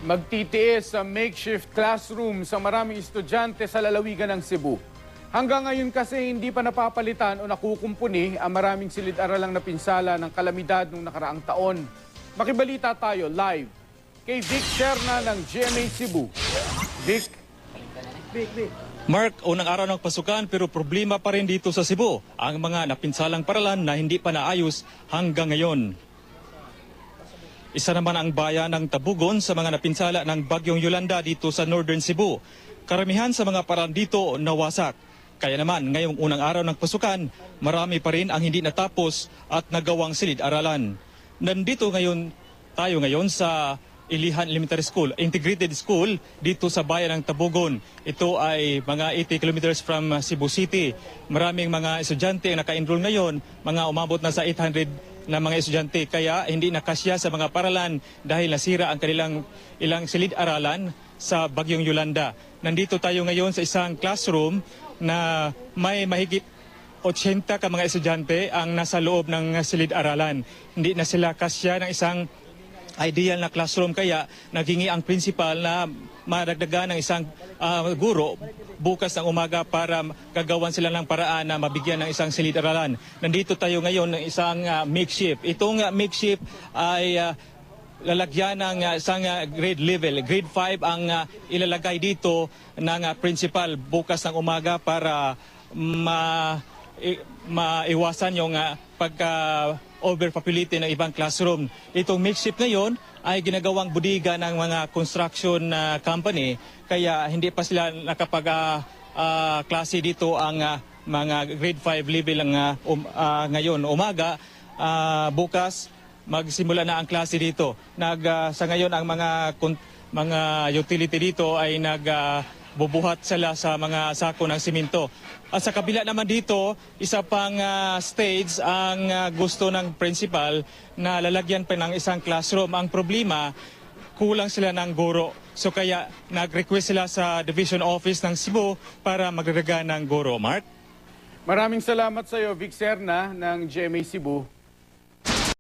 Magtitiis sa makeshift classroom sa maraming estudyante sa lalawigan ng Cebu. Hanggang ngayon kasi hindi pa napapalitan o nakukumpuni ang maraming silid-aralang napinsala ng kalamidad noong nakaraang taon. Makibalita tayo live kay Vic Serna ng GMA Cebu. Vic. Mark, unang araw ng pasukan pero problema pa rin dito sa Cebu ang mga napinsalang paralan na hindi pa naayos hanggang ngayon. Isa naman ang bayan ng Tabugon sa mga napinsala ng Bagyong Yolanda dito sa Northern Cebu. Karamihan sa mga paralan dito nawasak. Kaya naman ngayong unang araw ng pasukan, marami pa rin ang hindi natapos at nagawang silid-aralan. Nandito tayo ngayon sa Ilihan Elementary School, Integrated School dito sa bayan ng Tabugon. Ito ay mga 80 kilometers from Cebu City. Maraming mga estudyante ang naka-enroll ngayon, mga umabot na sa 800 na mga estudyante. Kaya hindi nakasya sa mga paralan dahil nasira ang kanilang ilang silid-aralan sa Bagyong Yolanda. Nandito tayo ngayon sa isang classroom na may mahigit 80 ka mga estudyante ang nasa loob ng silid-aralan. Hindi na sila kasya ng isang ideal na classroom, kaya naghingi ang principal na madagdagan ng isang guro bukas ng umaga para gagawan sila ng paraan na mabigyan ng isang silid-aralan. Nandito tayo ngayon ng isang makeshift. Itong makeshift ay lalagyan ng isang grade level. Grade 5 ang ilalagay dito ng principal bukas ng umaga para maiwasan yung overpopulated ng ibang classroom. Itong makeshift ngayon ay ginagawang budiga ng mga construction company, kaya hindi pa sila nakapag-klase dito ang mga grade 5 level ngayon umaga. Bukas magsimula na ang klase dito. Sa ngayon ang mga utility dito ay bubuhat sila sa mga sako ng simento. At sa kabila naman dito, isa pang stage ang gusto ng principal na lalagyan pa ng isang classroom. Ang problema, kulang sila ng guro. So kaya nag-request sila sa Division Office ng Cebu para magdagdag ng guro. Mark? Maraming salamat sa iyo, Vic Serna ng GMA Cebu.